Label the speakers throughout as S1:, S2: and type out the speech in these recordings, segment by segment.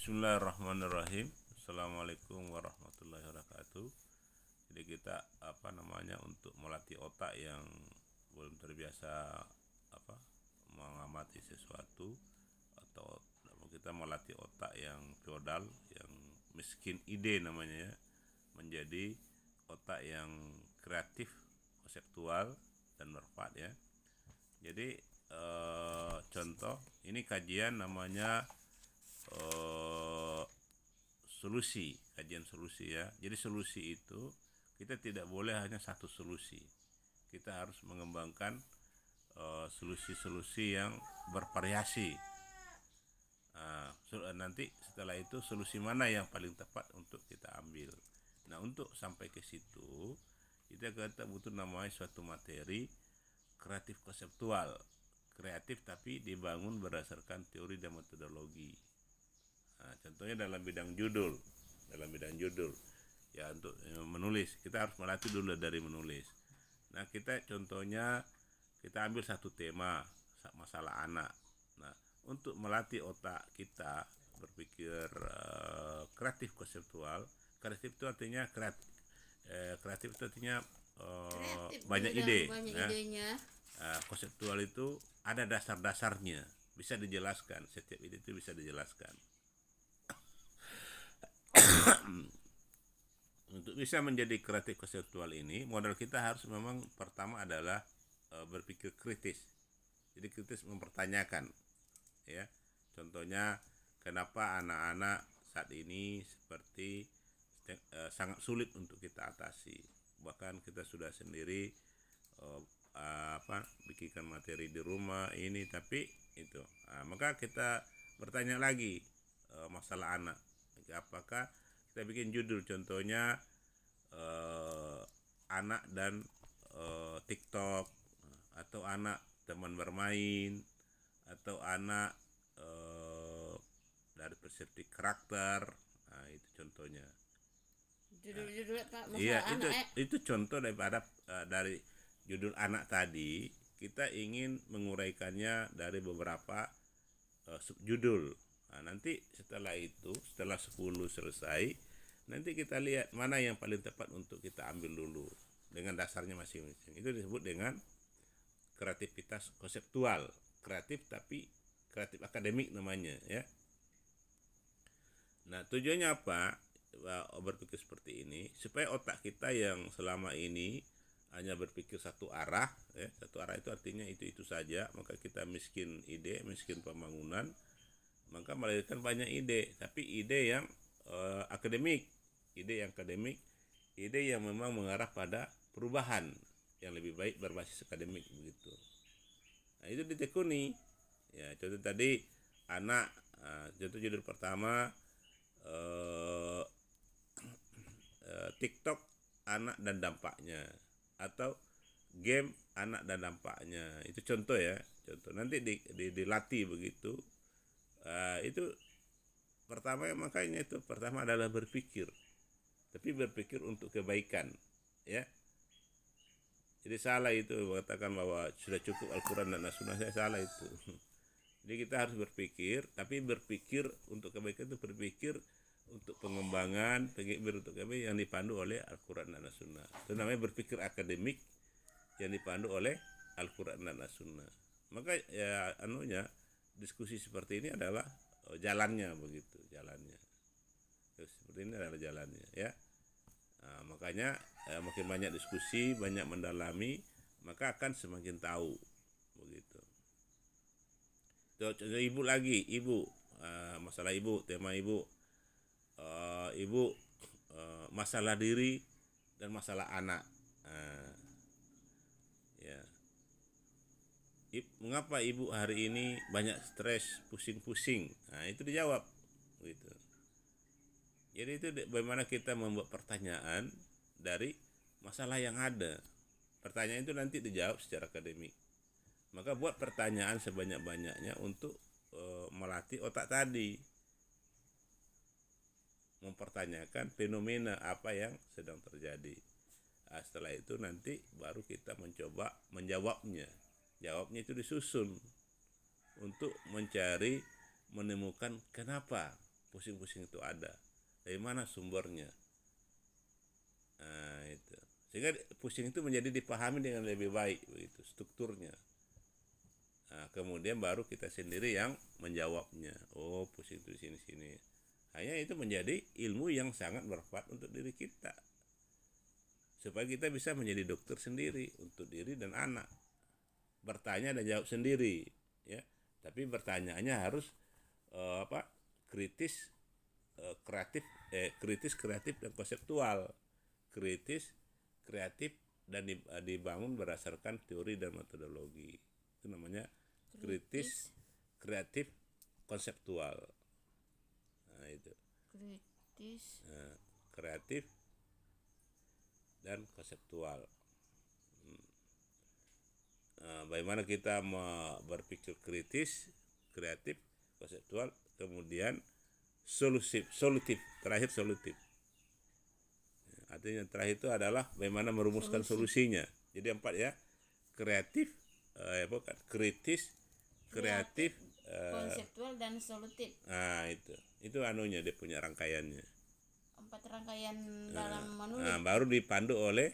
S1: Bismillahirrahmanirrahim. Assalamualaikum warahmatullahi wabarakatuh. Jadi kita untuk melatih otak yang belum terbiasa mengamati sesuatu, atau kita melatih otak yang feodal, yang miskin ide namanya ya, menjadi otak yang kreatif, konseptual dan bermanfaat ya. Jadi contoh ini kajian namanya kajian solusi ya. Jadi solusi itu kita tidak boleh hanya satu solusi. Kita harus mengembangkan solusi-solusi yang bervariasi. Nanti setelah itu solusi mana yang paling tepat untuk kita ambil. Nah, untuk sampai ke situ kita butuh namanya suatu materi kreatif konseptual. Kreatif tapi dibangun berdasarkan teori dan metodologi. Nah, contohnya dalam bidang judul ya, untuk menulis kita harus melatih dulu dari menulis. Nah, kita contohnya kita ambil satu tema masalah anak. Nah, untuk melatih otak kita berpikir kreatif konseptual. Kreatif itu artinya banyak ide.
S2: Idenya.
S1: Konseptual itu ada dasar-dasarnya, bisa dijelaskan, setiap ide itu bisa dijelaskan. Untuk bisa menjadi kreatif konseptual ini, modal kita harus memang pertama adalah berpikir kritis. Jadi kritis mempertanyakan ya. Contohnya, kenapa anak-anak saat ini seperti sangat sulit untuk kita atasi. Bahkan kita sudah sendiri bikinkan materi di rumah ini, tapi itu. Maka kita bertanya lagi masalah anak. Apakah kita bikin judul contohnya anak dan TikTok, atau anak teman bermain, atau anak dari perspektif karakter. Nah, itu contohnya.
S2: Judul
S1: Iya, itu contoh daripada dari judul anak tadi. Kita ingin menguraikannya dari beberapa subjudul. Nah, nanti setelah 10 selesai, nanti kita lihat mana yang paling tepat untuk kita ambil dulu dengan dasarnya masing-masing. Itu disebut dengan kreativitas konseptual. Kreatif tapi kreatif akademik namanya ya. Nah, tujuannya apa? Berpikir seperti ini supaya otak kita yang selama ini hanya berpikir satu arah ya. Satu arah itu artinya itu saja, maka kita miskin ide, miskin pembangunan. Maka melahirkan banyak ide, tapi ide yang akademik, ide yang memang mengarah pada perubahan yang lebih baik berbasis akademik begitu. Nah, itu ditekuni. Ya, contoh tadi anak, contoh judul pertama TikTok anak dan dampaknya, atau game anak dan dampaknya. Itu contoh ya, contoh. Nanti dilatih begitu. Itu pertama, makanya itu pertama adalah berpikir, tapi berpikir untuk kebaikan ya. Jadi salah itu mengatakan bahwa sudah cukup Al-Quran dan As-Sunnah, saya salah itu. Jadi kita harus berpikir, tapi berpikir untuk kebaikan itu berpikir untuk pengembangan, untuk kebaikan yang dipandu oleh Al-Quran dan As-Sunnah. Itu namanya berpikir akademik yang dipandu oleh Al-Quran dan As-Sunnah. Maka ya diskusi seperti ini adalah jalannya begitu, jalannya. Seperti ini adalah jalannya ya. Nah, makanya makin banyak diskusi, banyak mendalami, maka akan semakin tahu begitu. Contoh ibu lagi, masalah ibu, tema ibu, masalah diri dan masalah anak. Ya. Mengapa ibu hari ini banyak stres, pusing-pusing? Nah, itu dijawab gitu. Jadi itu bagaimana kita membuat pertanyaan dari masalah yang ada. Pertanyaan itu nanti dijawab secara akademik. Maka buat pertanyaan sebanyak-banyaknya untuk melatih otak tadi, mempertanyakan fenomena apa yang sedang terjadi. Nah, setelah itu nanti baru kita mencoba menjawabnya. Jawabnya itu disusun untuk menemukan kenapa pusing-pusing itu ada. Dari mana sumbernya? Nah, itu. Sehingga pusing itu menjadi dipahami dengan lebih baik begitu strukturnya. Nah, kemudian baru kita sendiri yang menjawabnya. Oh, pusing itu di sini-sini. Hanya itu menjadi ilmu yang sangat bermanfaat untuk diri kita. Supaya kita bisa menjadi dokter sendiri untuk diri dan anak. Bertanya dan jawab sendiri, ya. Tapi bertanyaannya harus kritis, kreatif dan konseptual. Kritis, kreatif dan dibangun berdasarkan teori dan metodologi. Itu namanya kritis, kreatif, konseptual. Nah, itu.
S2: Kritis.
S1: Nah, kreatif dan konseptual. Nah, bagaimana kita berpikir kritis, kreatif, konseptual, kemudian solutif, terakhir solutif. Artinya terakhir itu adalah bagaimana merumuskan solusinya. Jadi 4 ya, kreatif, kritis, kreatif,
S2: konseptual dan solutif.
S1: Nah, itu anunya, dia punya rangkaiannya.
S2: 4 rangkaian dalam menulis.
S1: Nah, baru dipandu oleh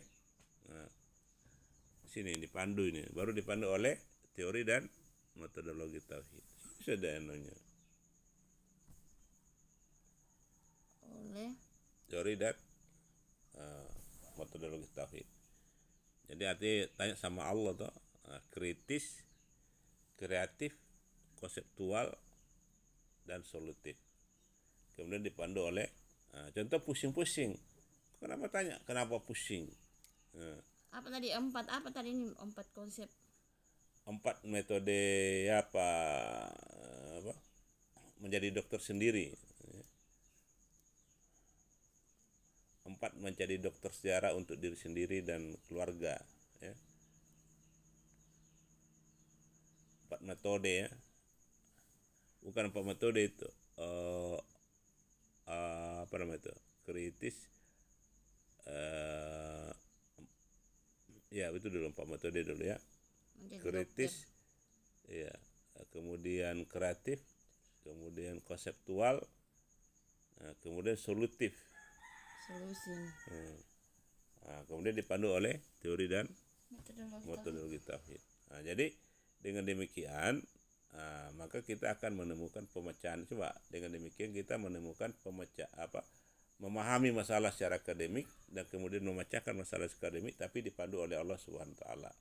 S1: baru dipandu oleh teori dan metodologi tauhid. Sudah anunya.
S2: Oleh
S1: Teori dan metodologi tauhid. Jadi artinya tanya sama Allah tuh, kritis, kreatif, konseptual dan solutif. Kemudian dipandu oleh contoh pusing-pusing. Kenapa tanya? Kenapa pusing?
S2: apa tadi 4? Apa tadi ini 4 konsep?
S1: 4 metode apa menjadi dokter sendiri. 4 menjadi dokter sejarah untuk diri sendiri dan keluarga, ya. 4 metode, ya. Bukan 4 metode itu. Apa namanya itu? Kritis. Ya, itu dulu 4 metode dulu, ya.
S2: Menjadi
S1: Kritis. Ya. Kemudian kreatif, kemudian konseptual, kemudian solutif.
S2: solusi.
S1: Nah, kemudian dipandu oleh teori dan
S2: Metodologi.
S1: metodologi tauhid. Nah, jadi dengan demikian maka kita akan menemukan pemecahan. Coba dengan demikian kita menemukan memahami masalah secara akademik dan kemudian memecahkan masalah secara akademik tapi dipandu oleh Allah Subhanahu wa taala.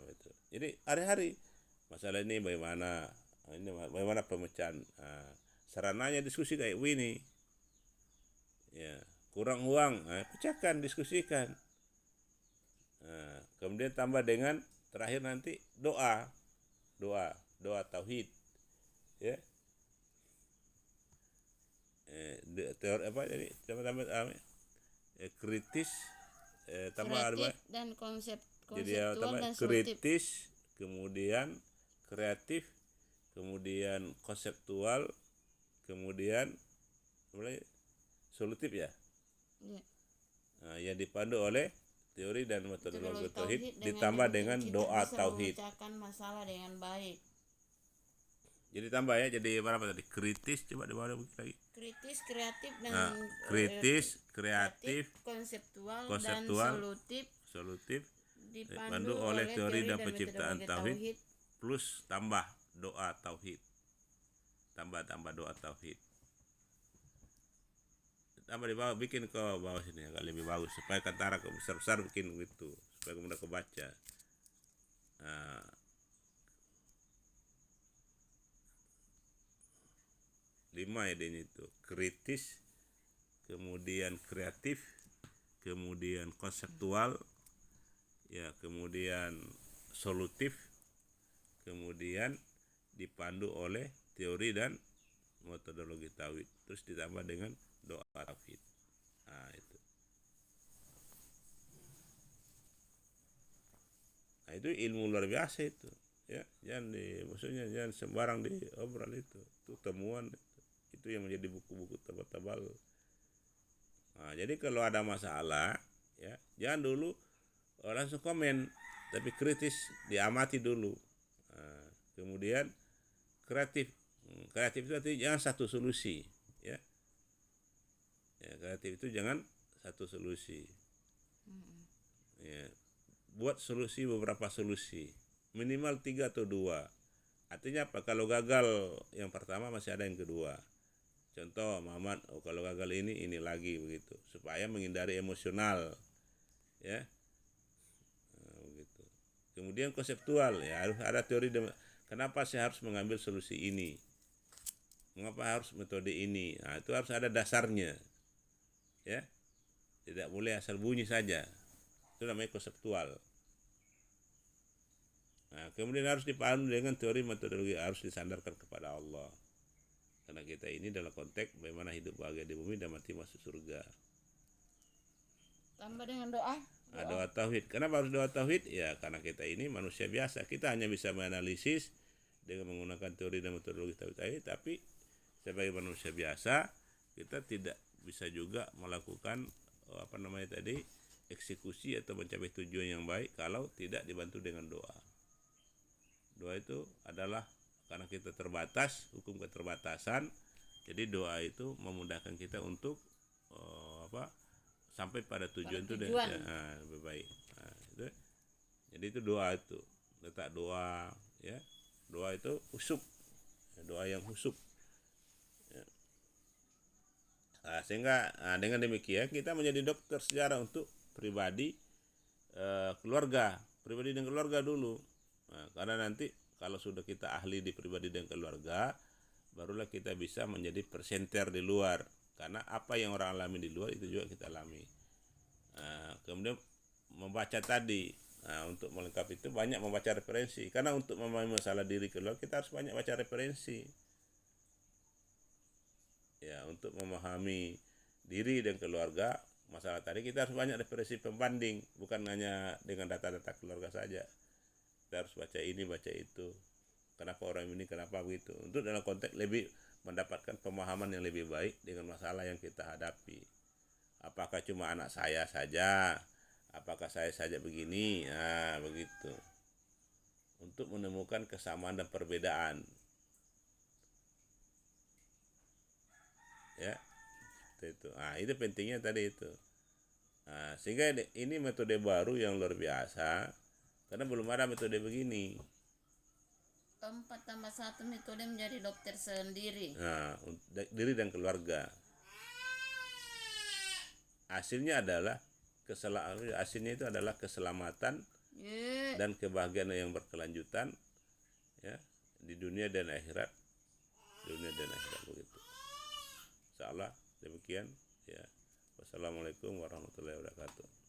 S1: Betul. Jadi hari-hari masalah ini bagaimana pemecahan. Sarananya diskusi kayak ini. Ya, kurang uang, pecahkan, diskusikan. Kemudian tambah dengan terakhir nanti doa tauhid, ya. Jadi tambah kritis, tambah
S2: kreatif dan konseptual dan
S1: kritis, kemudian kreatif, kemudian konseptual, kemudian mulai solutif, ya.
S2: Ya.
S1: Nah, yang dipandu oleh teori dan metodologi tauhid ditambah dengan doa tauhid.
S2: Memecahkan masalah dengan baik.
S1: Jadi tambah, ya, jadi berapa tadi? Kritis, coba dimana lagi?
S2: Kritis, kreatif dan
S1: kreatif,
S2: konseptual dan
S1: solutif dipandu oleh teori dan penciptaan tauhid plus tambah doa tauhid. Tambah doa tauhid. Tambah di bawah, bikin ke bawah sini agak lebih bagus supaya kantara ke besar bikin gitu supaya mudah kebaca. 5 ya ini itu, kritis, kemudian kreatif, kemudian konseptual, ya, kemudian solutif, kemudian dipandu oleh teori dan metodologi tauhid, terus ditambah dengan doa tauhid. Nah, itu. Nah, itu ilmu luar biasa itu, ya. Jangan sembarang diobrol itu temuan itu yang menjadi buku-buku tebal-tebal. Nah, jadi kalau ada masalah, ya, jangan dulu langsung komen, tapi kritis, diamati dulu. Nah, kemudian kreatif, Kreatif itu artinya jangan satu solusi, ya. Ya, kreatif itu jangan satu solusi. Ya, buat solusi, beberapa solusi, minimal 3 atau 2. Artinya apa? Kalau gagal yang pertama masih ada yang kedua. Contoh Muhammad, kalau gagal ini lagi begitu, supaya menghindari emosional, ya. Nah, begitu. Kemudian konseptual, ya, harus ada teori kenapa saya harus mengambil solusi ini, mengapa harus metode ini. Nah, itu harus ada dasarnya, ya. Tidak boleh asal bunyi saja. Itu namanya konseptual. Nah, kemudian harus dipahami dengan teori metodologi, harus disandarkan kepada Allah. Karena kita ini dalam konteks bagaimana hidup bahagia di bumi dan mati masuk surga.
S2: Tambah dengan doa.
S1: Doa tauhid. Kenapa harus doa tauhid? Ya karena kita ini manusia biasa. Kita hanya bisa menganalisis dengan menggunakan teori dan metodologi tauhid, tapi sebagai manusia biasa kita tidak bisa juga melakukan eksekusi atau mencapai tujuan yang baik kalau tidak dibantu dengan doa. Doa itu adalah karena kita terbatas, hukum keterbatasan. Jadi doa itu memudahkan kita untuk sampai pada tujuan itu lebih baik. Jadi itu doa itu, letak doa, ya. Doa itu husuk, doa yang husuk. Ya. Nah, sehingga dengan demikian kita menjadi dokter sejarah untuk pribadi, keluarga, pribadi dan keluarga dulu. Nah, karena nanti kalau sudah kita ahli di pribadi dan keluarga, barulah kita bisa menjadi presenter di luar. Karena apa yang orang alami di luar itu juga kita alami. Nah, kemudian membaca tadi, untuk melengkapi itu banyak membaca referensi. Karena untuk memahami masalah diri keluar kita harus banyak baca referensi. Ya, untuk memahami diri dan keluarga masalah tadi kita harus banyak referensi pembanding, bukan hanya dengan data-data keluarga saja. Kita harus baca ini, baca itu. Kenapa orang ini, kenapa begitu. Untuk dalam konteks lebih mendapatkan pemahaman yang lebih baik dengan masalah yang kita hadapi. Apakah cuma anak saya saja? Apakah saya saja begini? Nah, begitu. Untuk menemukan kesamaan dan perbedaan. Ya, itu. Nah, itu pentingnya tadi itu. Nah, sehingga ini metode baru yang luar biasa. Karena belum ada metode begini.
S2: 4+1 metode menjadi dokter sendiri.
S1: Nah, diri dan keluarga. Hasilnya itu adalah keselamatan dan kebahagiaan yang berkelanjutan, ya, di dunia dan akhirat. Begitu. Insyaallah demikian, ya. Wassalamualaikum warahmatullahi wabarakatuh.